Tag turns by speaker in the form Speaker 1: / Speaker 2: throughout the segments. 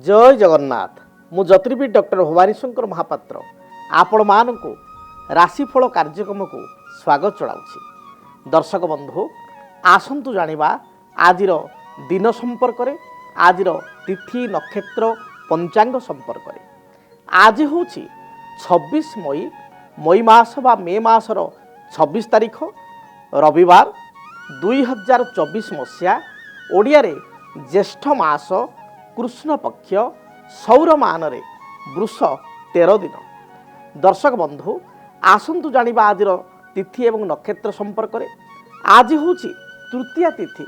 Speaker 1: जय जगन्नाथ मु ज्योतिर्विद डॉक्टर भवानी शंकर महापात्र आपण मानक राशिफल कार्यक्रम को स्वागत चलाउछि। दर्शक बंधु आसंतु जानिबा आजिर दिन संपर्क रे आजिर तिथि नक्षत्र पंचांग संपर्क रे। आज होछि 26 मई मई मास बा मे मासर 26 तारिख रविवार 2024 मसीहा ओडिया रे ज्येष्ठ मास कृष्ण पक्ष सौरमान रे वृष 13 दिन। दर्शक बंधु आसंतु जानिबा आजिर तिथि एवं नक्षत्र संपर्क रे। आज होछि तृतीया तिथि।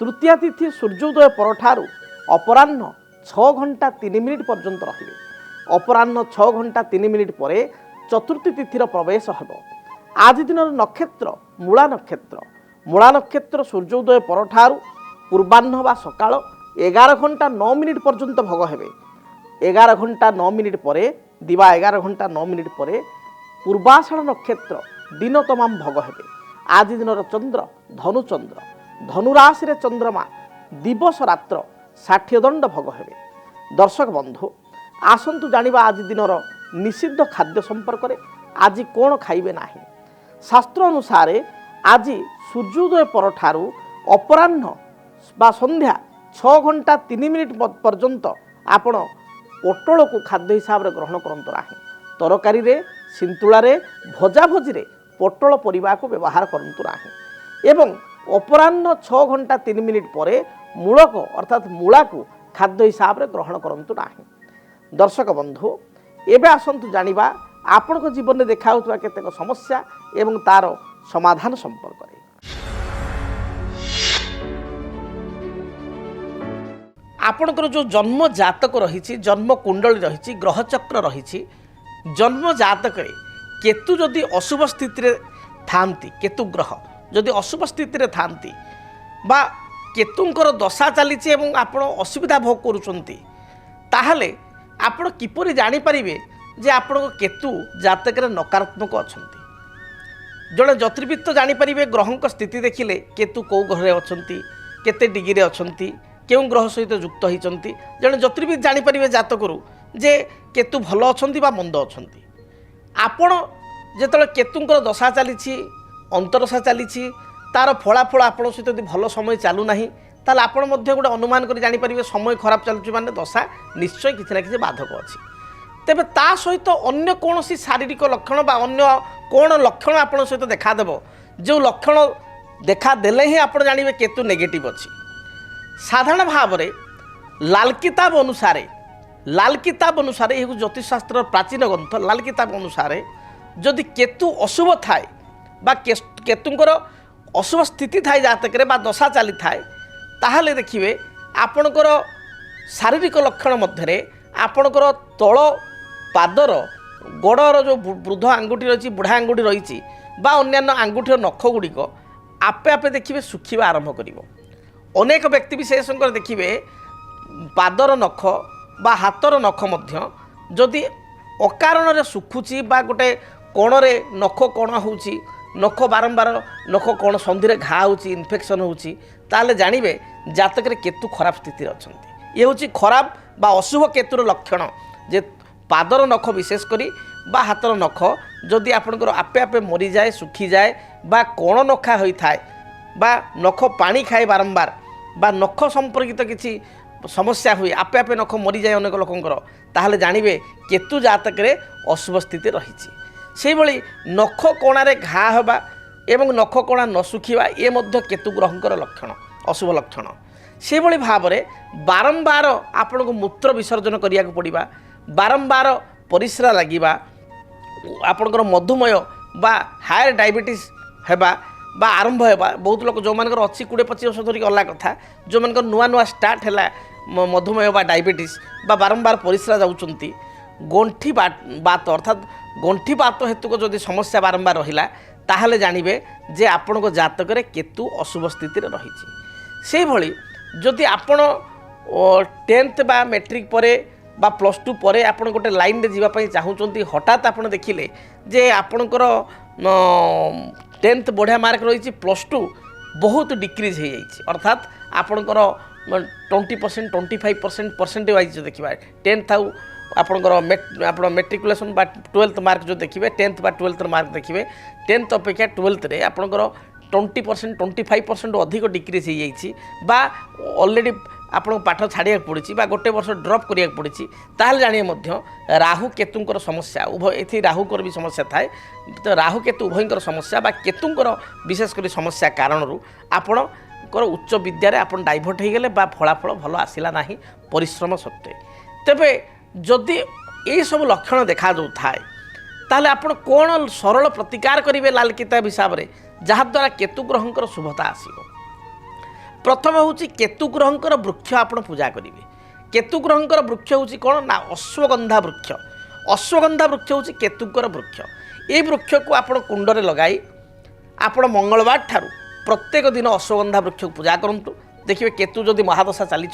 Speaker 1: तृतीया तिथि सूर्योदय परठारु अपराह्न 6 घंटा 3 मिनिट पर्यंत रहिबे। अपराह्न 6 घंटा 3 मिनिट परे चतुर्थी तिथिर प्रवेश हेबो। आज दिनर नक्षत्र मूला नक्षत्र। मूला नक्षत्र सूर्योदय परठारु पूर्वाह्न बा सकाळ 11 घंटा 9 मिनिट पर्यंत भोग हेबे। 11 घंटा 9 मिनिट परे दिवा 11 घंटा 9 मिनिट परे पूर्वाषाढ़ नक्षत्र दिन तमाम भोग हेबे। आज दिनर चंद्र धनुचंद्र। धनुराशि रे चंद्रमा दिवस रात्र 60 दंड भोग हेबे। दर्शक बंधु आसंतु जानिबा आज दिनर निषिद्ध खाद्य संपर्क रे। आज कोन खाइबे नाही। शास्त्र अनुसार आज सूर्योदय परठारु अपराह्न बा संध्या 6 घंटा 3 मिनिट पर्यंत आपण पोटल को खाद्य हिसाब रे ग्रहण करंतु नाही। तरकारी रे सिंतुला रे भजा भजी रे पोटल परिबा को व्यवहार करंतु नाही। एवं अपराह्न 6 घंटा 3 मिनिट परे मूलक अर्थात मूला को खाद्य हिसाब रे ग्रहण करंतु नाही। दर्शक बंधु एबे आसंतु जानिबा आपनक जीवन में देखा होतबा केतेक समस्या एवं तार समाधान संपर्क रे। आपणकर जो जन्म जातक रही जन्म कुंडली रही ग्रह चक्र रही जन्म जातक केतु जदि अशुभ स्थिति थांती केतु ग्रह जदि अशुभ स्थिति थांती बा केतुंकर दशा चली आपण असुविधा भोग करुचंती ताहले आपण किपरि जानि परिबे जे आपण केतु जातक नकारात्मक अछंती। जड़े ज्योतिर्विद तो जानि परिबे ग्रहंक स्थिति देखिले केतु कौ ग्रह अछंती केते डिग्री अछंती केउं ग्रह सहित युक्त होइचंती। जड़े ज्योतिर्विद जानि परिबे जातकरू जे केतु भल अछंती बा मंद अछंती। आपण जेतले केतुंकर दशा चली अंतरदशा चली तार फलाफल आपण सहित यदि भल समय चालू नाही ताले आपण मध्य गोटे अनुमान कर जानि परिबे समय खराब चलुची माने दशा निश्चय किछि ना किछि बाधक अछि। तेबे ता सहित अन्य कोनोसी शारीरिक लक्षण बा अन्य कोन लक्षण आपण सहित देखा देबो जो लक्षण देखा देले ही आपण जानिबे केतु नेगेटिव अछि। साधारण भाव में लाल किताब अनुसार यह ज्योतिष शास्त्र प्राचीन ग्रंथ लाल किताब अनुसार जदि केतु अशुभ थाए बा केतुंकर अशुभ स्थिति थाए जातक बा दशा चली थाए ताहले देखिए आपणकर शारीरिक लक्षण मध्य आपणकर तल पादर गोड़र जो वृद्ध आंगुठी रही बुढ़ा आंगुठी रही बा अन्यान्य आंगुठीर नख गुड़िक आपे आपे देखिए सुखिबा आरंभ करिवो। अनेक व्यक्ति विशेष देखिए पादर नख बा हाथर नख मध्य जदि अकारण रे सुखुची बा गोटे कोणरे नख कोण होउची नख बारंबार नख कोण संधि घा होउची इन्फेक्शन होउची ताले जानिबे जातक रे केतु खराब स्थिति अछंती। ये होउची खराब बा अशुभ केतुर लक्षण जे पादर नख विशेष करी बा हाथर नख जदि आपनकर आपे आपे मरी जाए सुखी जाए बा कोण नखा होई थाए बा नख पानी खाए बारंबार बा नख संपर्कित किसी समस्या हुए आपे आपे नख मरी जाए अनेक लोकंकर ताहले जानिबे केतु जातक रे अशुभ स्थिति रही। से भली नख कोणारे घा होबा एवं नख कोणा न सुखिबा ये मध्य केतु ग्रहंकर लक्षण अशुभ लक्षण। से भली भाव में बारंबार आपन को मूत्र विसर्जन करिया को पड़िबा बारंबार परिश्रा लागिबा आपनकर मधुमेह बा हायर डायबिटीज हेबा बा आरंभ होगा बहुत लोग जो मानकर 80-20-25 वर्ष धरिक अलग कथा जो मानकर नुआ नुआ स्टार्ट है मधुमेह बा डायबिटीज बा बारंबार परिश्रा जाउचंती गंठी बात अर्थात गंठी बात हेतु को जदि समस्या बारंबार रहिला ताहले जानिबे जे आपण को जातक रे केतु अशुभ स्थिति रे रहिछि। से भली जदि आपण 10th बा मैट्रिक परे बा +2 परे आपण गोटे लाइन रे जीवा पई चाहुचंती हठात आपण देखिले जे आपणकर 10th बढ़िया मार्क रही +2 बहुत डिक्रीज हो जाइए अर्थात आपणकर 20% 25% परसेंटेज वाइज जो देखा 10th आउ आपणकर मेट्रिकुलेसन बा 12th मार्क जो देखिए 10th बा 12th मार्क देखिए 10th अपेक्षा 12th रे आपणकर 20% 25% अधिक डिक्रीज हो जाइए बा ऑलरेडी आपको पाठ छाड़ा पड़ी बा गोटे वर्ष ड्रप करा पड़ी ताल जानिए राहु केतुंकर समस्या उभय ये राहुकर भी समस्या थाए तो राहु केतु उभयंकर समस्या बा केतुंकर विशेषकर समस्या कारण आपणकर उच्च विद्यारे आप डाइभर्ट हो गले बा फलाफल भल आसला ना परिश्रम सत्वे तेबे जदि ये सब लक्षण देखा जो थाए ताले आपण कौन सरल प्रतिकार करेंगे लाल किताब हिसाब से जहाद्वारा केतु ग्रहंकर शुभता आसो प्रथम हूँ केतु ग्रहंकर वृक्ष आप पूजा करेंगे केतु ग्रहंकर वृक्ष हूँ कौन ना अश्वगंधा वृक्ष हूँ केतुंकर वृक्ष ये वृक्ष को आप कुंडरे लगाई आपण मंगलवार ठारू प्रत्येक दिन अश्वगंधा वृक्ष को पूजा करूँ देखिए केतु जदि महादशा चली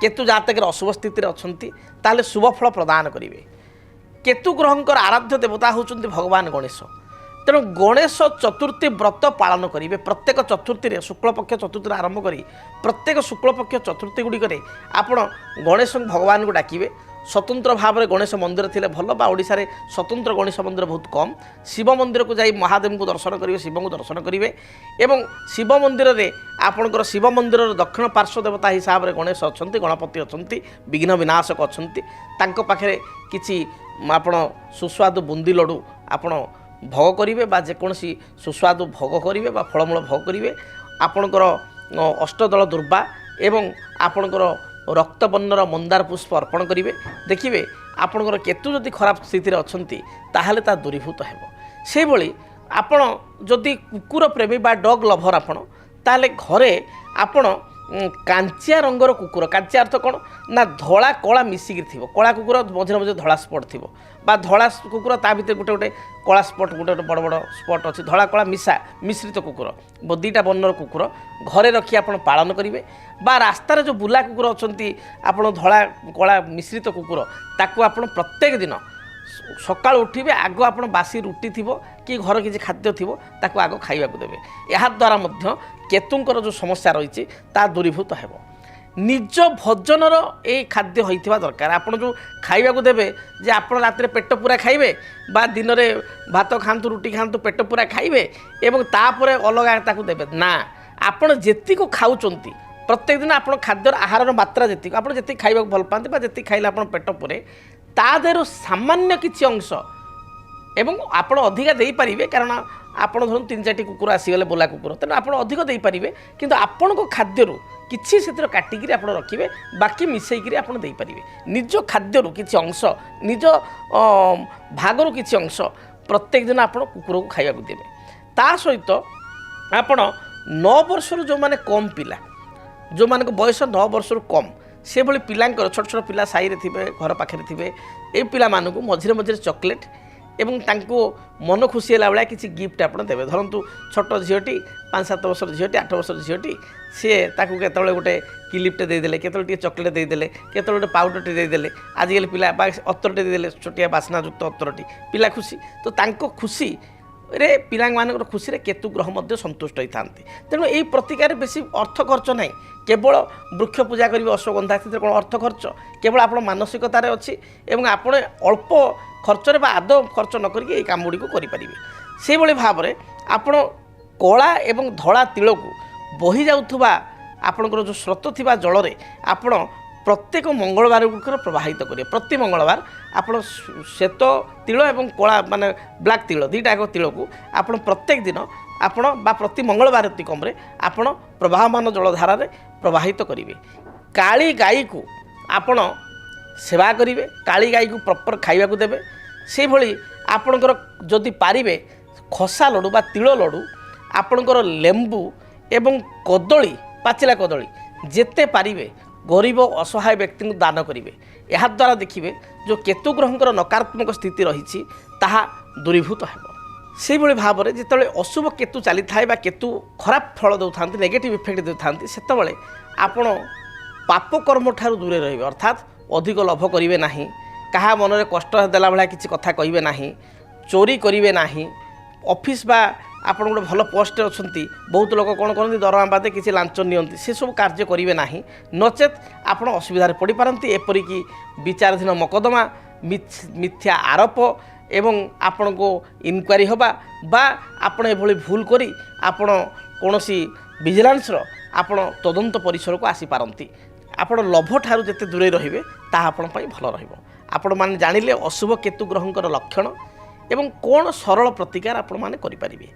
Speaker 1: केतु जातक अशुभ स्थित अच्छा शुभ फल प्रदान करेंगे केतु ग्रहंकर आराध्य देवता होउछन्ति भगवान गणेश तेणु गणेश चतुर्थी व्रत पालन करेंगे प्रत्येक चतुर्थी शुक्लपक्ष चतुर्थी आरंभ करी प्रत्येक शुक्लपक्ष चतुर्थी गुड़िक आपण गणेश भगवान को डाकिबे स्वतंत्र भाव में गणेश मंदिर थिले भल बा ओडिशा रे स्वतंत्र गणेश मंदिर बहुत कम शिव मंदिर को जाई महादेव को दर्शन करेंगे शिव को दर्शन करेंगे एवं शिव मंदिर रे आपणकर शिव मंदिर दक्षिण पार्श्व देवता हिसाब से गणेश अच्छा गणपति अच्छा विघ्न विनाशक अच्छा पाखे किसी आपण सुस्वादु बुंदी लड्डू आपण भोग करेंगे बा जेकोसी सुस्वादु भोग करेंगे बा फलमूल भोग करेंगे आपणकर अष्टदल दुर्वा एवं आपणकर रक्तवर्णर मंदार पुष्प अर्पण करेंगे देखिए आपणकर केतु जदि खराब स्थिति अच्छी ताहले ता दूरीभूत हेबो से भली आपण जदि कुकुर प्रेमी बा डग लभर आपण ताहले घरे आपण कांचिया रंगर कुकुर कांचिया अर्थ कौन ना धला कला मिसिकी थी कला कुकुर मझे मझे धला स्पट थी धला कुकुर ता भीतर गोटे गोटे कला स्पट गोटे गोटे बड़ बड़ स्पट अच्छी धला कला मिश्रित कुकुर दीटा वर्णर कुकुर घरे रखी आप पालन करेंगे बा रास्तार जो बुला कुकुर अच्छा आप धला कला मिश्रित कुकुर ताकू आप प्रत्येक दिन सकाल उठे आग आप बासी रुटी थी कि घर किसी खाद्य थी ताकू आग खाइबा देवे याद्वारा केतुंकर जो समस्या रही ता दूरीभूत हेब निज भोजनर ये खाद्य होइथिबा दरकार आपण जो खाइबा देवे जे आपण रात पेट पूरा खाइबे बा दिन में भात खातु रुटी खातु पेट पूरा खाइबे एवं तापर अलग ताकू देवे ना आपण जेती को खाउचंती प्रत्येक दिन आपण खाद्यर आहार मात्रा जेती आपण जेती खाइबा भल पाते बा जेती खाइले आपण पेट पूरे ता देहरु सामान्य किछि अंश एवं आपण अधिका देई परिबे कारण आपण धरु 3-4 कुकुर आसीगले बोला कुकुर तेणु आप अधिक देपारे कि आपण को खाद्यरू किसी से काटिकी आप रखिए बाकी मिसेक आप देपारे निज खाद्यरू किसी अंश निज भागरू किसी अंश प्रत्येक दिन आप कुकुर को खाया देवे ता सहित आपण 9 वर्ष जो माने कम पिला जो मान बयस 9 वर्ष कम से भली पिलांकर छोट छोट पिला साई थे घर पाखे थे ये पिला मानू मझे मझे चॉकलेट एवं तांको मन खुशी है भाया किसी गिफ्ट आप देवे धरतु छोट झीटी 5-7 वर्षर झीटी 8 वर्षर झीटी सी केतले गोटे क्लिप्टे देदेले केतले चॉकलेट देदेले केतले गोटे पाउडरटे देदेले आजिकल पिला अतरटे देदेले छोटिया बास्नायुक्त अतरटी पिला खुशी तो तांको खुशी रे पिला मानकर खुशी रे केतु ग्रह मध्य संतुष्ट होता तेणु यही प्रतिकार बेसी अर्थ खर्च ना केवल वृक्ष पूजा करेंगे अश्वगंधा स्थित कौन अर्थ खर्च केवल आप मानसिकतार अच्छी एवं आप अल्प खर्चरे आदौ खर्च न करके ये काम गुड़ी करें से भाव में आप कला एवं धला तिल को बही जाऊथुबा आपणकर जो स्रोत थिबा जल रे आपण प्रत्येक मंगलवार गुकर प्रवाहित करें प्रति मंगलवार आप श्वेत तिल एवं कला माने ब्लैक तिल दुईटा तिल को आप प्रत्येक दिन आपण बा प्रति मंगलवार अतिकम आपण प्रवाहमान जलधारा प्रवाहित करेंगे काली गाई को आपण सेवा करेंगे काली गाई को प्रॉपर खाइबा देवे से भली आपणकर जदि पारिबे खसा लड्डू बा तिल लड्डू आपणकर लेंबू एवं कदली पाचिला कदली जेते पारिबे गरीब असहाय व्यक्ति को दान करेंगे याद्वारा देखिए जो केतु ग्रहंकर नकारात्मक स्थिति रही ताहा दूरीभूत हो से भाव में जिते अशुभ केतु चली थाए बा केतु खराब फल दे था नेगेटिव इफेक्ट दे था से आपण पाप कर्म ठारू दूरे रहिबे अर्थात अधिक लोभ करेंगे ना क्या मन में कष्ट देला भाया किसी कथा कहे ना चोरी करेंगे ना ऑफिस बा ଆପଣ ଗୋଟେ ଭଲ ପୋଷ୍ଟରେ ଅଛନ୍ତି, ବହୁତ ଲୋକ କ'ଣ କରନ୍ତି ଦରମା ବାଦେ କିଛି ଲାଞ୍ଚ ନିଅନ୍ତି, ସେସବୁ କାର୍ଯ୍ୟ କରିବେ ନାହିଁ, ନଚେତ୍ ଆପଣ ଅସୁବିଧାରେ ପଡ଼ିପାରନ୍ତି। ଏପରିକି ବିଚାରାଧୀନ ମକଦ୍ଦମା, ମିଥ୍ୟା ଆରୋପ ଏବଂ ଆପଣଙ୍କୁ ଇନକ୍ୱାରି ହେବା ବା ଆପଣ ଏଭଳି ଭୁଲ କରି ଆପଣ କୌଣସି ଭିଜିଲାନ୍ସର ଆପଣ ତଦନ୍ତ ପରିସରକୁ ଆସିପାରନ୍ତି। ଆପଣ ଲୋଭ ଠାରୁ ଯେତେ ଦୂରେଇ ରହିବେ ତାହା ଆପଣ ପାଇଁ ଭଲ ରହିବ। ଆପଣମାନେ ଜାଣିଲେ ଅଶୁଭ କେତୁ ଗ୍ରହଙ୍କର ଲକ୍ଷଣ ଏବଂ କ'ଣ ସରଳ ପ୍ରତିକାର ଆପଣମାନେ କରିପାରିବେ।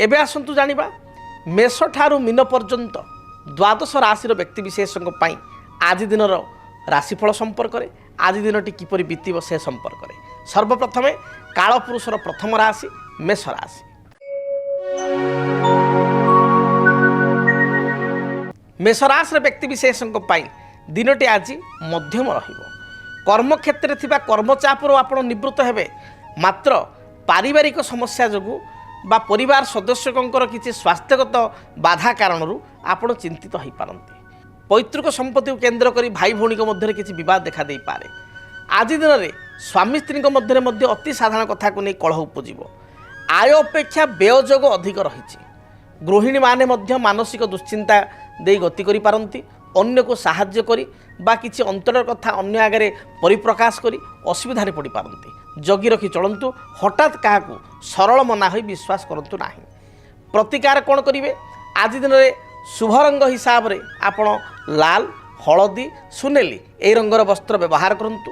Speaker 1: ଏବେ ଆସନ୍ତୁ ଜାଣିବା ମେଷ ଠାରୁ ମୀନ ପର୍ଯ୍ୟନ୍ତ ଦ୍ୱାଦଶ ରାଶିର ବ୍ୟକ୍ତିବିଶେଷଙ୍କ ପାଇଁ ଆଜି ଦିନର ରାଶିଫଳ ସମ୍ପର୍କରେ, ଆଜି ଦିନଟି କିପରି ବିତିବ ସେ ସମ୍ପର୍କରେ। ସର୍ବପ୍ରଥମେ କାଳପୁରୁଷର ପ୍ରଥମ ରାଶି ମେଷ ରାଶି। ମେଷ ରାଶିର ବ୍ୟକ୍ତିବିଶେଷଙ୍କ ପାଇଁ ଦିନଟି ଆଜି ମଧ୍ୟମ ରହିବ। କର୍ମକ୍ଷେତ୍ରରେ ଥିବା କର୍ମଚାପରୁ ଆପଣ ନିବୃତ୍ତ ହେବେ, ମାତ୍ର ପାରିବାରିକ ସମସ୍ୟା ଯୋଗୁଁ ବା ପରିବାର ସଦସ୍ୟଙ୍କର କିଛି ସ୍ୱାସ୍ଥ୍ୟଗତ ବାଧା କାରଣରୁ ଆପଣ ଚିନ୍ତିତ ହୋଇପାରନ୍ତି। ପୈତୃକ ସମ୍ପତ୍ତିକୁ କେନ୍ଦ୍ର କରି ଭାଇ ଭଉଣୀଙ୍କ ମଧ୍ୟରେ କିଛି ବିବାଦ ଦେଖାଦେଇପାରେ। ଆଜି ଦିନରେ ସ୍ୱାମୀ ସ୍ତ୍ରୀଙ୍କ ମଧ୍ୟରେ ମଧ୍ୟ ଅତି ସାଧାରଣ କଥାକୁ ନେଇ କଳହ ଉପୁଜିବ। ଆୟ ଅପେକ୍ଷା ବ୍ୟୟ ଯୋଗ ଅଧିକ ରହିଛି। ଗୃହିଣୀମାନେ ମଧ୍ୟ ମାନସିକ ଦୁଶ୍ଚିନ୍ତା ଦେଇ ଗତି କରିପାରନ୍ତି। ଅନ୍ୟକୁ ସାହାଯ୍ୟ କରି ବା କିଛି ଅନ୍ତରର କଥା ଅନ୍ୟ ଆଗରେ ପରିପ୍ରକାଶ କରି ଅସୁବିଧାରେ ପଡ଼ିପାରନ୍ତି। ଜଗି ରଖି ଚଳନ୍ତୁ। ହଠାତ୍ କାହାକୁ ସରଳ ମନା ହୋଇ ବିଶ୍ୱାସ କରନ୍ତୁ ନାହିଁ। ପ୍ରତିକାର କ'ଣ କରିବେ? ଆଜି ଦିନରେ ଶୁଭ ରଙ୍ଗ ହିସାବରେ ଆପଣ ଲାଲ, ହଳଦୀ, ସୁନେଲି ଏହି ରଙ୍ଗର ବସ୍ତ୍ର ବ୍ୟବହାର କରନ୍ତୁ।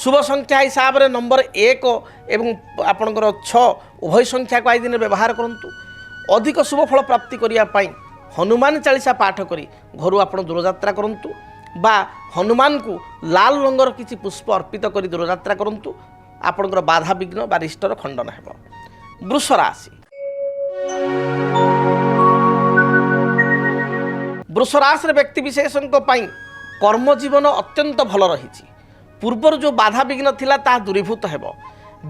Speaker 1: ଶୁଭ ସଂଖ୍ୟା ହିସାବରେ ନମ୍ବର 1 ଏବଂ ଆପଣଙ୍କର 6 ଉଭୟ ସଂଖ୍ୟାକୁ ଆଜି ଦିନରେ ବ୍ୟବହାର କରନ୍ତୁ। ଅଧିକ ଶୁଭ ଫଳ ପ୍ରାପ୍ତି କରିବା ପାଇଁ ହନୁମାନ ଚାଳିଶା ପାଠ କରି ଘରୁ ଆପଣ ଦୂରଯାତ୍ରା କରନ୍ତୁ ବା ହନୁମାନଙ୍କୁ ଲାଲ ରଙ୍ଗର କିଛି ପୁଷ୍ପ ଅର୍ପିତ କରି ଦୂରଯାତ୍ରା କରନ୍ତୁ। ଆପଣଙ୍କର ବାଧାବିଘ୍ନ ବା ରିଷ୍ଟର ଖଣ୍ଡନ ହେବ। ବୃଷ ରାଶି। ବୃଷ ରାଶିର ବ୍ୟକ୍ତିବିଶେଷଙ୍କ ପାଇଁ କର୍ମଜୀବନ ଅତ୍ୟନ୍ତ ଭଲ ରହିଛି। ପୂର୍ବରୁ ଯେଉଁ ବାଧାବିଘ୍ନ ଥିଲା ତାହା ଦୂରୀଭୂତ ହେବ।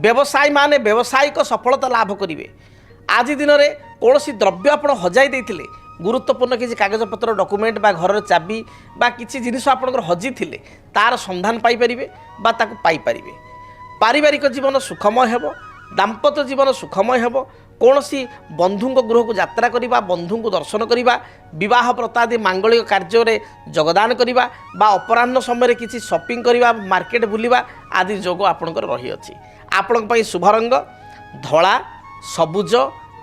Speaker 1: ବ୍ୟବସାୟୀମାନେ ବ୍ୟବସାୟିକ ସଫଳତା ଲାଭ କରିବେ। ଆଜି ଦିନରେ କୌଣସି ଦ୍ରବ୍ୟ ଆପଣ ହଜାଇ ଦେଇଥିଲେ, ଗୁରୁତ୍ୱପୂର୍ଣ୍ଣ କିଛି କାଗଜପତ୍ର, ଡକୁମେଣ୍ଟ ବା ଘରର ଚାବି ବା କିଛି ଜିନିଷ ଆପଣଙ୍କର ହଜିଥିଲେ ତାର ସନ୍ଧାନ ପାଇପାରିବେ ବା ତାକୁ ପାଇପାରିବେ। ପାରିବାରିକ ଜୀବନ ସୁଖମୟ ହେବ। ଦାମ୍ପତ୍ୟ ଜୀବନ ସୁଖମୟ ହେବ। କୌଣସି ବନ୍ଧୁଙ୍କ ଗୃହକୁ ଯାତ୍ରା କରିବା, ବନ୍ଧୁଙ୍କୁ ଦର୍ଶନ କରିବା, ବିବାହ ବ୍ରତ ଆଦି ମାଙ୍ଗଳିକ କାର୍ଯ୍ୟରେ ଯୋଗଦାନ କରିବା ବା ଅପରାହ୍ନ ସମୟରେ କିଛି ସପିଂ କରିବା, ମାର୍କେଟ ବୁଲିବା ଆଦି ଯୋଗ ଆପଣଙ୍କର ରହିଅଛି। ଆପଣଙ୍କ ପାଇଁ ଶୁଭ ରଙ୍ଗ ଧଳା, ସବୁଜ,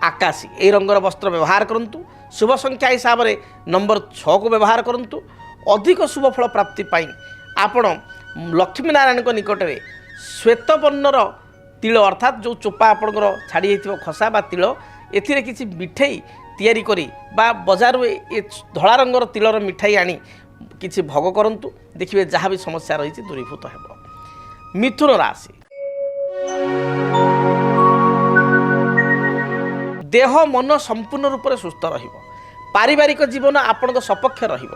Speaker 1: ଆକାଶୀ ଏହି ରଙ୍ଗର ବସ୍ତ୍ର ବ୍ୟବହାର କରନ୍ତୁ। ଶୁଭ ସଂଖ୍ୟା ହିସାବରେ ନମ୍ବର 6କୁ ବ୍ୟବହାର କରନ୍ତୁ। ଅଧିକ ଶୁଭ ଫଳ ପ୍ରାପ୍ତି ପାଇଁ ଆପଣ ଲକ୍ଷ୍ମୀନାରାୟଣଙ୍କ ନିକଟରେ ଶ୍ୱେତବର୍ଣ୍ଣର ତିଳ ଅର୍ଥାତ୍ ଯେଉଁ ଚୋପା ଆପଣଙ୍କର ଛାଡ଼ି ଯାଇଥିବ ଖସା ବା ତିଳ, ଏଥିରେ କିଛି ମିଠେଇ ତିଆରି କରି ବା ବଜାରରୁ ଏ ଧଳା ରଙ୍ଗର ତିଳର ମିଠାଇ ଆଣି କିଛି ଭୋଗ କରନ୍ତୁ। ଦେଖିବେ ଯାହା ବି ସମସ୍ୟା ରହିଛି ଦୂରୀଭୂତ ହେବ। ମିଥୁନ ରାଶି। ଦେହ ମନ ସମ୍ପୂର୍ଣ୍ଣ ରୂପରେ ସୁସ୍ଥ ରହିବ। ପାରିବାରିକ ଜୀବନ ଆପଣଙ୍କ ସପକ୍ଷ ରହିବ।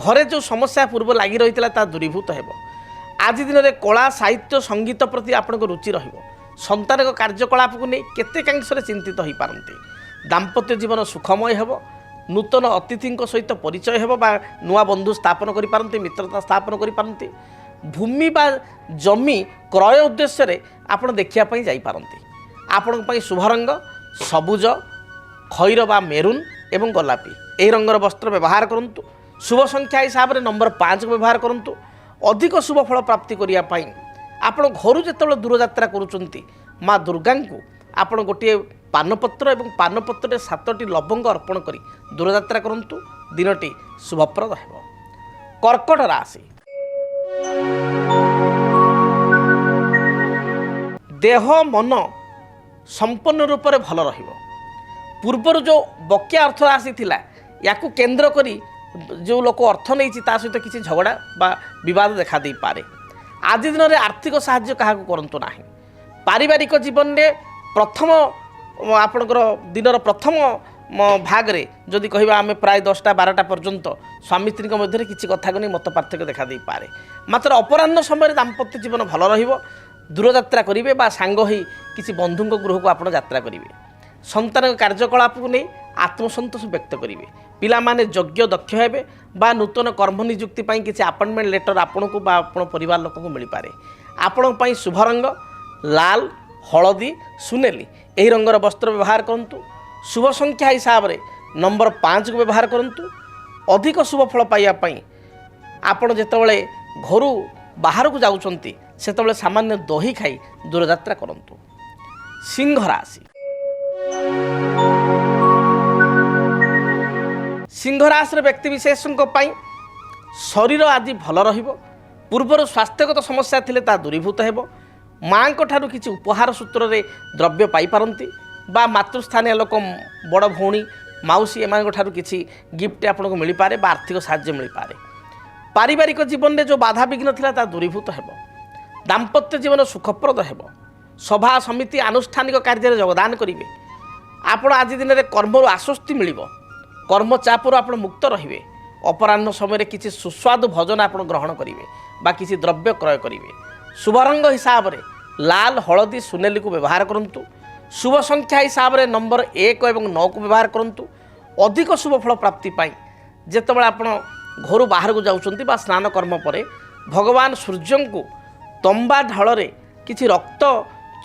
Speaker 1: ଘରେ ଯେଉଁ ସମସ୍ୟା ପୂର୍ବ ଲାଗି ରହିଥିଲା ତାହା ଦୂରୀଭୂତ ହେବ। ଆଜି ଦିନରେ କଳା, ସାହିତ୍ୟ, ସଙ୍ଗୀତ ପ୍ରତି ଆପଣଙ୍କ ରୁଚି ରହିବ। ସନ୍ତାନଙ୍କ କାର୍ଯ୍ୟକଳାପକୁ ନେଇ କେତେକାଂଶରେ ଚିନ୍ତିତ ହୋଇପାରନ୍ତି। ଦାମ୍ପତ୍ୟ ଜୀବନ ସୁଖମୟ ହେବ। ନୂତନ ଅତିଥିଙ୍କ ସହିତ ପରିଚୟ ହେବ ବା ନୂଆ ବନ୍ଧୁ ସ୍ଥାପନ କରିପାରନ୍ତି, ମିତ୍ରତା ସ୍ଥାପନ କରିପାରନ୍ତି। ଭୂମି ବା ଜମି କ୍ରୟ ଉଦ୍ଦେଶ୍ୟରେ ଆପଣ ଦେଖିବା ପାଇଁ ଯାଇପାରନ୍ତି। ଆପଣଙ୍କ ପାଇଁ ଶୁଭ ରଙ୍ଗ ସବୁଜ, ଖଇର ବା ମେରୁନ୍ ଏବଂ ଗୋଲାପୀ ଏହି ରଙ୍ଗର ବସ୍ତ୍ର ବ୍ୟବହାର କରନ୍ତୁ। ଶୁଭ ସଂଖ୍ୟା ହିସାବରେ ନମ୍ବର 5କୁ ବ୍ୟବହାର କରନ୍ତୁ। ଅଧିକ ଶୁଭ ଫଳ ପ୍ରାପ୍ତି କରିବା ପାଇଁ ଆପଣ ଘରୁ ଯେତେବେଳେ ଦୂରଯାତ୍ରା କରୁଛନ୍ତି, ମା ଦୁର୍ଗାଙ୍କୁ ଆପଣ ଗୋଟିଏ ପାନପତ୍ର ଏବଂ ପାନପତ୍ରରେ 7ଟି ଲବଙ୍ଗ ଅର୍ପଣ କରି ଦୂରଯାତ୍ରା କରନ୍ତୁ। ଦିନଟି ଶୁଭପ୍ରଦ ହେବ। କର୍କଟ ରାଶି। ଦେହ ମନ ସମ୍ପୂର୍ଣ୍ଣ ରୂପରେ ଭଲ ରହିବ। ପୂର୍ବରୁ ଯେଉଁ ବକେୟା ଅର୍ଥ ରାଶି ଥିଲା, ୟାକୁ କେନ୍ଦ୍ର କରି ଯେଉଁ ଲୋକ ଅର୍ଥ ନେଇଛି ତା ସହିତ କିଛି ଝଗଡ଼ା ବା ବିବାଦ ଦେଖାଦେଇପାରେ। ଆଜି ଦିନରେ ଆର୍ଥିକ ସାହାଯ୍ୟ କାହାକୁ କରନ୍ତୁ ନାହିଁ। ପାରିବାରିକ ଜୀବନରେ ପ୍ରଥମ ଆପଣଙ୍କର ଦିନର ପ୍ରଥମ ଭାଗରେ ଯଦି କହିବା ଆମେ ପ୍ରାୟ 10ଟା 12ଟା ପର୍ଯ୍ୟନ୍ତ ସ୍ୱାମୀ ସ୍ତ୍ରୀଙ୍କ ମଧ୍ୟରେ କିଛି କଥାକୁ ନେଇ ମତ ପାର୍ଥକ୍ୟ ଦେଖାଦେଇପାରେ। ମାତ୍ର ଅପରାହ୍ନ ସମୟରେ ଦାମ୍ପତ୍ୟ ଜୀବନ ଭଲ ରହିବ। ଦୂରଯାତ୍ରା କରିବେ ବା ସାଙ୍ଗ ହୋଇ କିଛି ବନ୍ଧୁଙ୍କ ଗୃହକୁ ଆପଣ ଯାତ୍ରା କରିବେ। ସନ୍ତାନଙ୍କ କାର୍ଯ୍ୟକଳାପକୁ ନେଇ ଆତ୍ମସନ୍ତୋଷ ବ୍ୟକ୍ତ କରିବେ। ପିଲାମାନେ ଯୋଗ୍ୟ ଦକ୍ଷ ହେବେ ବା ନୂତନ କର୍ମ ନିଯୁକ୍ତି ପାଇଁ କିଛି ଆପଏଣ୍ଟମେଣ୍ଟ ଲେଟର ଆପଣଙ୍କୁ ବା ଆପଣ ପରିବାର ଲୋକଙ୍କୁ ମିଳିପାରେ। ଆପଣଙ୍କ ପାଇଁ ଶୁଭ ରଙ୍ଗ ଲାଲ, ହଳଦୀ, ସୁନେଲି ଏହି ରଙ୍ଗର ବସ୍ତ୍ର ବ୍ୟବହାର କରନ୍ତୁ। शुभ संख्या हिसाब से नंबर 5 को व्यवहार करूँ। अधिक शुभ फल पाइबापी आपण जितेबाला घर बाहर को जाऊँच से सामान्य दही खाई दूरयात्रा करूँ। सिंह राशि सिंह राशि व्यक्ति विशेषों शरीर आदि भल पूर्वर स्वास्थ्यगत समस्या थिले ता दूरीभूत हेबो। माँ ठारू किसी उपहार सूत्र में द्रव्य पाइपारती बा मातृस्थानीय लोक बड़ भौणी माउसी एम ठारू किसी गिफ्ट आपको मिल पारे बा आर्थिक साहाय्य मिल पारे। पारिवारिक जीवन में जो बाधा विघ्न थिला ता दूरीभूत हेबो। दाम्पत्य जीवन सुखप्रद हेबो। सभा समिति आनुष्ठानिक कार्य योगदान करेंगे। आपण आज दिन में कर्म आश्वस्ति मिल कर्म चापरू आप मुक्त रे। अपराह्न समय किसी सुस्वादु भोजन आप ग्रहण करेंगे बा किसी द्रव्य क्रय करेंगे। शुभ रंग हिसाब से लाल हलदी सुनेली को व्यवहार करूँ। शुभ संख्या हिसाब से नंबर 1 और 9 को व्यवहार करूँ। अधिक शुभ फल प्राप्ति जितेबाला आप घर बाहर को जाऊँच बा स्नान कर्म पर भगवान सूर्य को तंबा ढाल किसी रक्त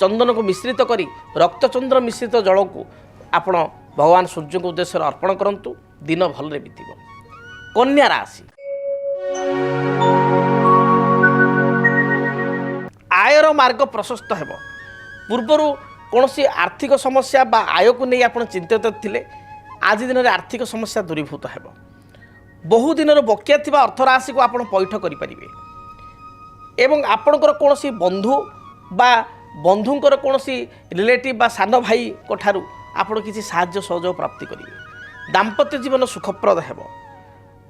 Speaker 1: चंदन को मिश्रित करी रक्तचंद्र मिश्रित जल को आपण भगवान सूर्य को उद्देश्य अर्पण करूँ। दिन भल बीतब। कन्या राशि आयर मार्ग प्रशस्त हेब। पूर्वर कौन आर्थिक समस्या बा आय को नहीं आप चिंतित थिले आज दिन में आर्थिक समस्या दूरीभूत हेब। बहु दिन बकिया थिबा अर्थ राशि को आप पैठ करें एवं आपणकर कौन बंधु बा बंधुंकर कौन रिलेटिव बा सान भाई को ठारू आपण किसी साहाय्य सहयोग प्राप्ति करेंगे। दाम्पत्य जीवन सुखप्रद हेब।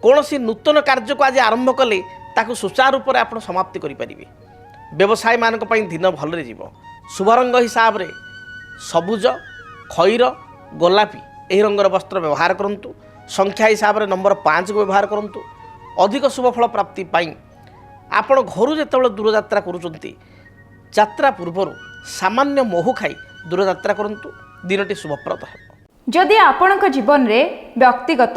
Speaker 1: कौन नूतन कार्य को आज आरंभ कले ताकू सुचारू रूप से आप समाप्ति करें। व्यवसायी मानक पई दिन भलरे जीव। शुभ रंग हिसाब से सबुज खईर गोलापी यही रंगर वस्त्र व्यवहार करूँ। संख्या हिसाब से नंबर 5 को व्यवहार करूँ। अधिक शुभ फल प्राप्ति आपण घर जिते दूरयात्रा करुँच यात्रा पूर्वर सामान्य मोहु खाई दूरयात्रा करूँ। दिनटी शुभप्रद है।
Speaker 2: जदि आपणक जीवन में व्यक्तिगत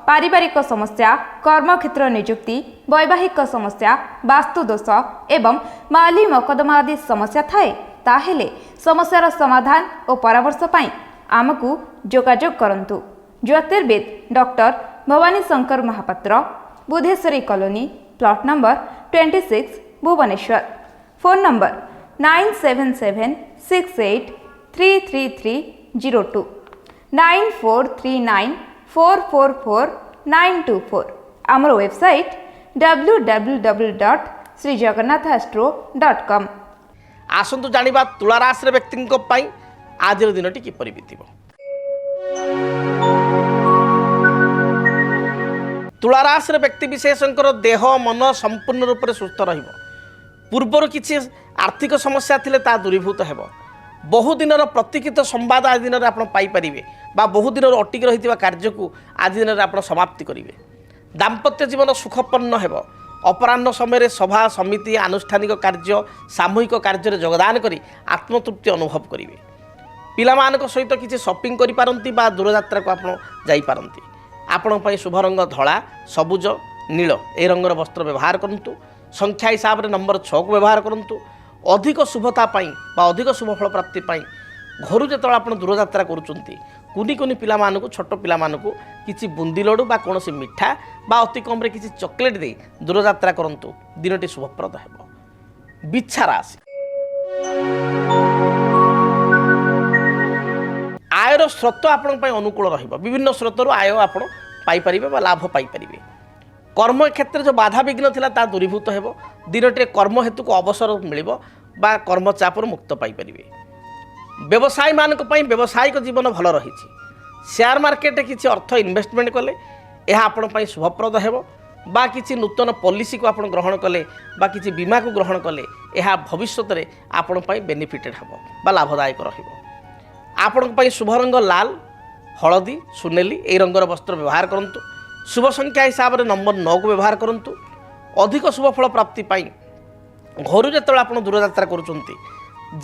Speaker 2: पारिवारिक समस्या कर्मक्षेत्र नियुक्ति वैवाहिक समस्या वास्तुदोष एवं माली मकदमा आदि समस्या थाए ताहेले समस्यार समाधान और परामर्श पाई आमको जोगाजोग करंतु। ज्योतिर्विद doctor Bhabani Shankar Mahapatra Budheswari colony plot number 26 Bhubaneswar. Phone number 9776833302 9439444924। आमर वेबसाइट www.srijagannathastro.com।
Speaker 1: आसंतु जानिबा तुला राशि व्यक्ति आज दिनटी किपरि बीतिब। तुला राशि व्यक्ति विशेषकर देह मन संपूर्ण रूप से सुस्थ रहिब। पूर्वर किसी आर्थिक समस्या थिले ता दूरीभूत हेब। बहुदिन प्रतीक्षित संवाद आज दिन में आप पाइपारे बा बहुदिन अटिक रही कार्य को आज दिन में आप समाप्ति करेंगे। दाम्पत्य जीवन सुखपन्न हेब। अपराह्न समय सभा समिति आनुष्ठानिक कार्य सामूहिक कार्य योगदान करी आत्मतृप्ति अनुभव करेंगे। पिलामानक सहित किसी शॉपिंग करि पारंती बा दूरयात्रा को आप जाई पारंती। आपण पई शुभ रंग धला सबुज नील ए रंगर वस्त्र व्यवहार करूँ। संख्या हिसाब से नंबर 6 को व्यवहार करूँ। अधिक शुभता पाई बा अधिक शुभ फल प्राप्ति पाई घर जो आप दूरयात्रा करुँच कुनी कुनी पिला मानकु छोट पिला मानकु किसी बुंदी लड्डू बा कौन मिठा बा अति कम किसी चॉकलेट दे दूरयात्रा करूँ। दिनटी शुभप्रद हेब। बिच्छा राशि आयर स्रोत आपण अनुकूल रहिब। विभिन्न स्रोतर आय आप पाइपर बा लाभ पाइपर। कर्म क्षेत्र जो बाधा विघ्न थिला ता दूरीभूत हेब। दिनटे कर्म हेतु को अवसर मिल बा कर्म चापर मुक्त पाइपर। व्यवसायी मानक पई व्यावसायिक जीवन भल रही। शेयर मार्केट किसी अर्थ इन्वेस्टमेंट कले यह आपण पई शुभप्रद हेब बा किसी नूतन पॉलिसी को आपण ग्रहण कले बा किसी बीमा को ग्रहण कले यह भविष्य में आपण पई बेनिफिटेड हेब बा लाभदायक रहिब। आपण पई शुभ रंग लाल हलदी सुनेली ए रंगर वस्त्र व्यवहार करूँ। शुभ संख्या हिसाब से नंबर 9 को व्यवहार करूँ। अधिक शुभ फल प्राप्ति पाई घर जो आप दूरयात्रा करुँच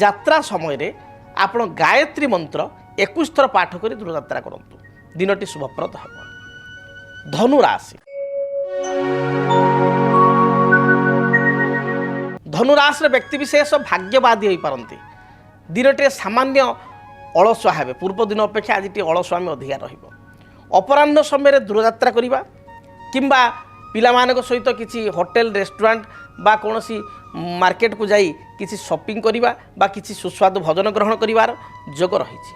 Speaker 1: यात्रा समय आपण गायत्री मंत्र 21 थर पाठ कर दूरयात्रा करूँ। दिनटी शुभप्रद है। धनु राशि धनु राशि व्यक्ति विशेष भाग्यवादी हो पारती। दिनटे सामान्य ଅଳସୁଆ ହେବେ। ପୂର୍ବ ଦିନ ଅପେକ୍ଷା ଆଜି ଟିକେ ଅଳସୁଆମୀ ଅଧିକା ରହିବ। ଅପରାହ୍ନ ସମୟରେ ଦୂରଯାତ୍ରା କରିବା କିମ୍ବା ପିଲାମାନଙ୍କ ସହିତ କିଛି ହୋଟେଲ ରେଷ୍ଟୁରାଣ୍ଟ ବା କୌଣସି ମାର୍କେଟକୁ ଯାଇ କିଛି ସପିଂ କରିବା ବା କିଛି ସୁସ୍ୱାଦୁ ଭୋଜନ ଗ୍ରହଣ କରିବାର ଯୋଗ ରହିଛି।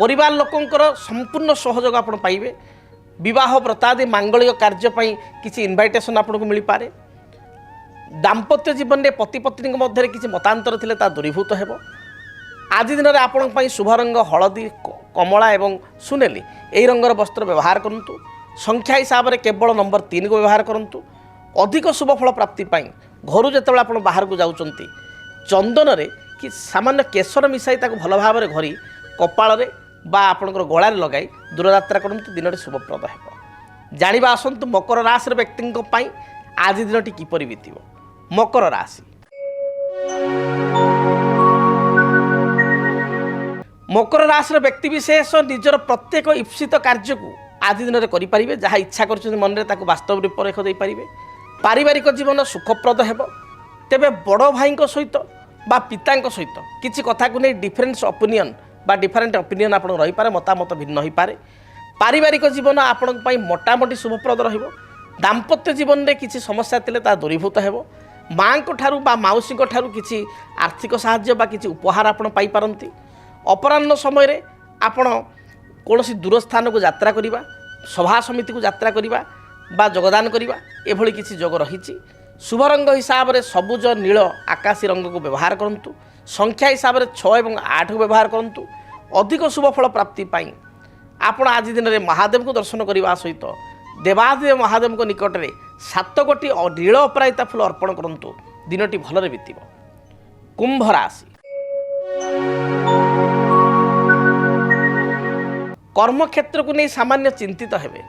Speaker 1: ପରିବାର ଲୋକଙ୍କର ସମ୍ପୂର୍ଣ୍ଣ ସହଯୋଗ ଆପଣ ପାଇବେ। ବିବାହ ବ୍ରତାଦି ମାଙ୍ଗଳିକ କାର୍ଯ୍ୟ ପାଇଁ କିଛି ଇନଭାଇଟେସନ୍ ଆପଣଙ୍କୁ ମିଳିପାରେ। ଦାମ୍ପତ୍ୟ ଜୀବନରେ ପତି ପତ୍ନୀଙ୍କ ମଧ୍ୟରେ କିଛି ମତାନ୍ତର ଥିଲେ ତାହା ଦୂରୀଭୂତ ହେବ। ଆଜି ଦିନରେ ଆପଣଙ୍କ ପାଇଁ ଶୁଭ ରଙ୍ଗ ହଳଦୀ, କମଳା ଏବଂ ସୁନେଲି ଏହି ରଙ୍ଗର ବସ୍ତ୍ର ବ୍ୟବହାର କରନ୍ତୁ। ସଂଖ୍ୟା ହିସାବରେ କେବଳ ନମ୍ବର 3କୁ ବ୍ୟବହାର କରନ୍ତୁ। ଅଧିକ ଶୁଭ ଫଳ ପ୍ରାପ୍ତି ପାଇଁ ଘରୁ ଯେତେବେଳେ ଆପଣ ବାହାରକୁ ଯାଉଛନ୍ତି ଚନ୍ଦନରେ କି ସାମାନ୍ୟ କେଶର ମିଶାଇ ତାକୁ ଭଲ ଭାବରେ ଘରି କପାଳରେ ବା ଆପଣଙ୍କର ଗଳାରେ ଲଗାଇ ଦୂରଯାତ୍ରା କରନ୍ତୁ। ଦିନଟି ଶୁଭପ୍ରଦ ହେବ। ଜାଣିବା ଆସନ୍ତୁ ମକର ରାଶିର ବ୍ୟକ୍ତିଙ୍କ ପାଇଁ ଆଜି ଦିନଟି କିପରି ବିତିବ। ମକର ରାଶି, ମକର ରାଶିର ବ୍ୟକ୍ତିବିଶେଷ ନିଜର ପ୍ରତ୍ୟେକ ଇପ୍ସିତ କାର୍ଯ୍ୟକୁ ଆଜି ଦିନରେ କରିପାରିବେ। ଯାହା ଇଚ୍ଛା କରିଛନ୍ତି ମନରେ ତାକୁ ବାସ୍ତବ ରୂପରେଖ ଦେଇପାରିବେ। ପାରିବାରିକ ଜୀବନ ସୁଖପ୍ରଦ ହେବ। ତେବେ ବଡ଼ ଭାଇଙ୍କ ସହିତ ବା ପିତାଙ୍କ ସହିତ କିଛି କଥାକୁ ନେଇ ଡିଫରେନ୍ସ ଅପିନିଅନ୍ ଆପଣଙ୍କ ରହିପାରେ, ମତାମତ ଭିନ୍ନ ହୋଇପାରେ। ପାରିବାରିକ ଜୀବନ ଆପଣଙ୍କ ପାଇଁ ମୋଟାମୋଟି ଶୁଭପ୍ରଦ ରହିବ। ଦାମ୍ପତ୍ୟ ଜୀବନରେ କିଛି ସମସ୍ୟା ଥିଲେ ତାହା ଦୂରୀଭୂତ ହେବ। ମାଆଙ୍କ ଠାରୁ ବା ମାଉସୀଙ୍କ ଠାରୁ କିଛି ଆର୍ଥିକ ସାହାଯ୍ୟ ବା କିଛି ଉପହାର ଆପଣ ପାଇପାରନ୍ତି। ଅପରାହ୍ନ ସମୟରେ ଆପଣ କୌଣସି ଦୂର ସ୍ଥାନକୁ ଯାତ୍ରା କରିବା, ସଭା ସମିତିକୁ ଯାତ୍ରା କରିବା ବା ଯୋଗଦାନ କରିବା ଏଭଳି କିଛି ଯୋଗ ରହିଛି। ଶୁଭ ରଙ୍ଗ ହିସାବରେ ସବୁଜ, ନୀଳ, ଆକାଶୀ ରଙ୍ଗକୁ ବ୍ୟବହାର କରନ୍ତୁ। ସଂଖ୍ୟା ହିସାବରେ 6 ଏବଂ 8କୁ ବ୍ୟବହାର କରନ୍ତୁ। ଅଧିକ ଶୁଭ ଫଳ ପ୍ରାପ୍ତି ପାଇଁ ଆପଣ ଆଜି ଦିନରେ ମହାଦେବଙ୍କୁ ଦର୍ଶନ କରିବା ସହିତ ଦେବାଦେବ ମହାଦେବଙ୍କ ନିକଟରେ 7 ଗୋଟି ନୀଳ ଅପରାଜିତା ଫୁଲ ଅର୍ପଣ କରନ୍ତୁ। ଦିନଟି ଭଲରେ ବିତିବ। କୁମ୍ଭ ରାଶି, କର୍ମକ୍ଷେତ୍ରକୁ ନେଇ ସାମାନ୍ୟ ଚିନ୍ତିତ ହେବେ।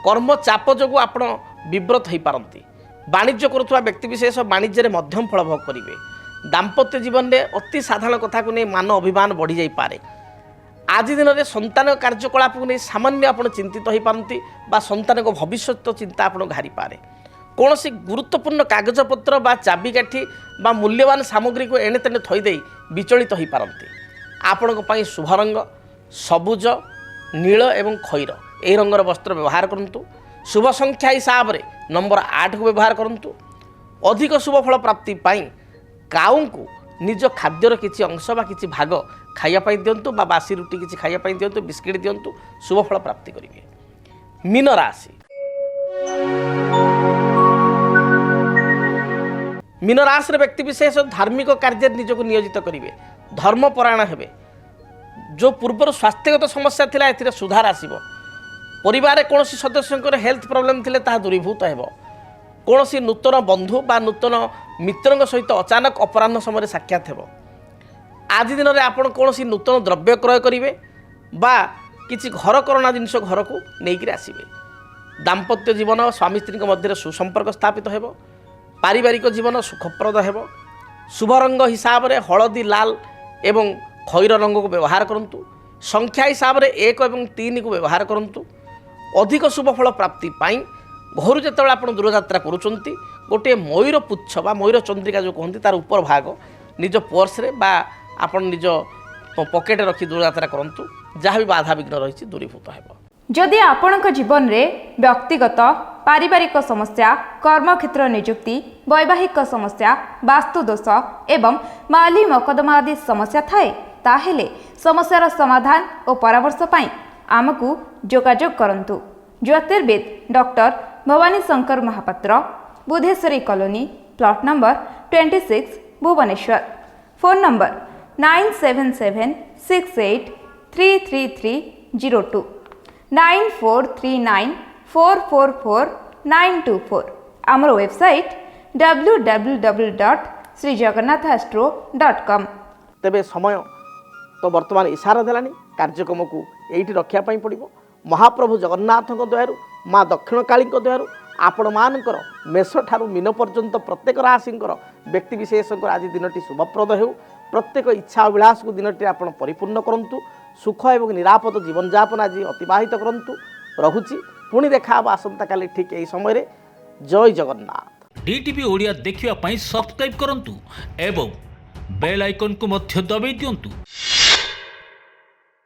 Speaker 1: କର୍ମ ଚାପ ଯୋଗୁଁ ଆପଣ ବିବ୍ରତ ହୋଇପାରନ୍ତି। ବାଣିଜ୍ୟ କରୁଥିବା ବ୍ୟକ୍ତିବିଶେଷ ବାଣିଜ୍ୟରେ ମଧ୍ୟମ ଫଳ ଭୋଗ କରିବେ। ଦାମ୍ପତ୍ୟ ଜୀବନରେ ଅତି ସାଧାରଣ କଥାକୁ ନେଇ ମାନ ଅଭିମାନ ବଢ଼ିଯାଇପାରେ। ଆଜି ଦିନରେ ସନ୍ତାନ କାର୍ଯ୍ୟକଳାପକୁ ନେଇ ସାମାନ୍ୟ ଆପଣ ଚିନ୍ତିତ ହୋଇପାରନ୍ତି ବା ସନ୍ତାନଙ୍କ ଭବିଷ୍ୟତ ଚିନ୍ତା ଆପଣଙ୍କୁ ଘାରିପାରେ। କୌଣସି ଗୁରୁତ୍ୱପୂର୍ଣ୍ଣ କାଗଜପତ୍ର ବା ଚାବିକାଠି ବା ମୂଲ୍ୟବାନ ସାମଗ୍ରୀକୁ ଏଣେ ତେଣେ ଥୋଇଦେଇ ବିଚଳିତ ହୋଇପାରନ୍ତି। ଆପଣଙ୍କ ପାଇଁ ଶୁଭ ରଙ୍ଗ ସବୁଜ, ନୀଳ ଏବଂ ଖଇର ଏହି ରଙ୍ଗର ବସ୍ତ୍ର ବ୍ୟବହାର କରନ୍ତୁ। ଶୁଭ ସଂଖ୍ୟା ହିସାବରେ ନମ୍ବର 8କୁ ବ୍ୟବହାର କରନ୍ତୁ। ଅଧିକ ଶୁଭ ଫଳ ପ୍ରାପ୍ତି ପାଇଁ କାଉଙ୍କୁ ନିଜ ଖାଦ୍ୟର କିଛି ଅଂଶ ବା କିଛି ଭାଗ ଖାଇବା ପାଇଁ ଦିଅନ୍ତୁ ବା ବାସି ରୁଟି କିଛି ଖାଇବା ପାଇଁ ଦିଅନ୍ତୁ, ବିସ୍କିଟ୍ ଦିଅନ୍ତୁ। ଶୁଭ ଫଳ ପ୍ରାପ୍ତି କରିବେ। ମୀନ ରାଶି, ମୀନ ରାଶିର ବ୍ୟକ୍ତିବିଶେଷ ଧାର୍ମିକ କାର୍ଯ୍ୟରେ ନିଜକୁ ନିୟୋଜିତ କରିବେ। ଧର୍ମପରାୟଣ ହେବେ। ଯେଉଁ ପୂର୍ବରୁ ସ୍ୱାସ୍ଥ୍ୟଗତ ସମସ୍ୟା ଥିଲା ଏଥିରେ ସୁଧାର ଆସିବ। ପରିବାରରେ କୌଣସି ସଦସ୍ୟଙ୍କର ହେଲ୍ଥ ପ୍ରୋବ୍ଲେମ୍ ଥିଲେ ତାହା ଦୂରୀଭୂତ ହେବ। କୌଣସି ନୂତନ ବନ୍ଧୁ ବା ନୂତନ ମିତ୍ରଙ୍କ ସହିତ ଅଚାନକ ଅପରାହ୍ନ ସମୟରେ ସାକ୍ଷାତ ହେବ। ଆଜି ଦିନରେ ଆପଣ କୌଣସି ନୂତନ ଦ୍ରବ୍ୟ କ୍ରୟ କରିବେ ବା କିଛି ଘରକରଣା ଜିନିଷ ଘରକୁ ନେଇକରି ଆସିବେ। ଦାମ୍ପତ୍ୟ ଜୀବନ ସ୍ୱାମୀ ସ୍ତ୍ରୀଙ୍କ ମଧ୍ୟରେ ସୁସମ୍ପର୍କ ସ୍ଥାପିତ ହେବ। ପାରିବାରିକ ଜୀବନ ସୁଖପ୍ରଦ ହେବ। ଶୁଭ ରଙ୍ଗ ହିସାବରେ ହଳଦୀ, ଲାଲ ଏବଂ ଖଇର ରଙ୍ଗକୁ ବ୍ୟବହାର କରନ୍ତୁ। ସଂଖ୍ୟା ହିସାବରେ 1 ଏବଂ 3କୁ ବ୍ୟବହାର କରନ୍ତୁ। ଅଧିକ ଶୁଭ ଫଳ ପ୍ରାପ୍ତି ପାଇଁ ଘରୁ ଯେତେବେଳେ ଆପଣ ଦୂରଯାତ୍ରା କରୁଛନ୍ତି ଗୋଟିଏ ମୟୂର ପୁଚ୍ଛ ବା ମୟୂର ଚନ୍ଦ୍ରିକା ଯେଉଁ କୁହନ୍ତି ତାର ଉପର ଭାଗ ନିଜ ପର୍ସରେ ବା ଆପଣ ନିଜ ପକେଟରେ ରଖି ଦୂରଯାତ୍ରା କରନ୍ତୁ। ଯାହା ବି ବାଧାବିଘ୍ନ ରହିଛି ଦୂରୀଭୂତ ହେବ।
Speaker 2: ଯଦି ଆପଣଙ୍କ ଜୀବନରେ ବ୍ୟକ୍ତିଗତ ପାରିବାରିକ ସମସ୍ୟା, କର୍ମକ୍ଷେତ୍ର ନିଯୁକ୍ତି, ବୈବାହିକ ସମସ୍ୟା, ବାସ୍ତୁଦୋଷ ଏବଂ ମାଲି ମକଦ୍ଦମା ଆଦି ସମସ୍ୟା ଥାଏ ତାହେଲେ ସମସ୍ୟାର ସମାଧାନ ଓ ପରାମର୍ଶ ପାଇଁ ଆମକୁ ଯୋଗାଯୋଗ କରନ୍ତୁ। ଜ୍ୟୋତିର୍ବିଦ doctor Bhabani Shankar Mahapatra, Budheswari colony, plot number 26, Bhubaneswar. Phone number 9776833302, 9439444924। ଆମର ୱେବସାଇଟ୍ www.srijagannathastro.com।
Speaker 1: ତେବେ ସମୟ ତ ବର୍ତ୍ତମାନ ଇସାରା ଦେଲାଣି। କାର୍ଯ୍ୟକ୍ରମକୁ ଏଇଠି ରଖିବା ପାଇଁ ପଡ଼ିବ। ମହାପ୍ରଭୁ ଜଗନ୍ନାଥଙ୍କ ଦୟାରୁ, ମା ଦକ୍ଷିଣକାଳୀଙ୍କ ଦୟାରୁ ଆପଣମାନଙ୍କର ମେଷ ଠାରୁ ମୀନ ପର୍ଯ୍ୟନ୍ତ ପ୍ରତ୍ୟେକ ରାଶିଙ୍କର ବ୍ୟକ୍ତିବିଶେଷଙ୍କର ଆଜି ଦିନଟି ଶୁଭପ୍ରଦ ହେଉ। ପ୍ରତ୍ୟେକ ଇଚ୍ଛା ଅଭିଳାଷକୁ ଦିନଟି ଆପଣ ପରିପୂର୍ଣ୍ଣ କରନ୍ତୁ। ସୁଖ ଏବଂ ନିରାପଦ ଜୀବନଯାପନ ଆଜି ଅତିବାହିତ କରନ୍ତୁ। ରହୁଛି, ପୁଣି ଦେଖା ହେବ ଆସନ୍ତାକାଲି ଠିକ୍ ଏହି ସମୟରେ। ଜୟ ଜଗନ୍ନାଥ।
Speaker 3: DTV ଓଡ଼ିଆ ଦେଖିବା ପାଇଁ ସବସ୍କ୍ରାଇବ୍ କରନ୍ତୁ ଏବଂ ବେଲ୍ ଆଇକନ୍କୁ ମଧ୍ୟ ଦବାଇ ଦିଅନ୍ତୁ।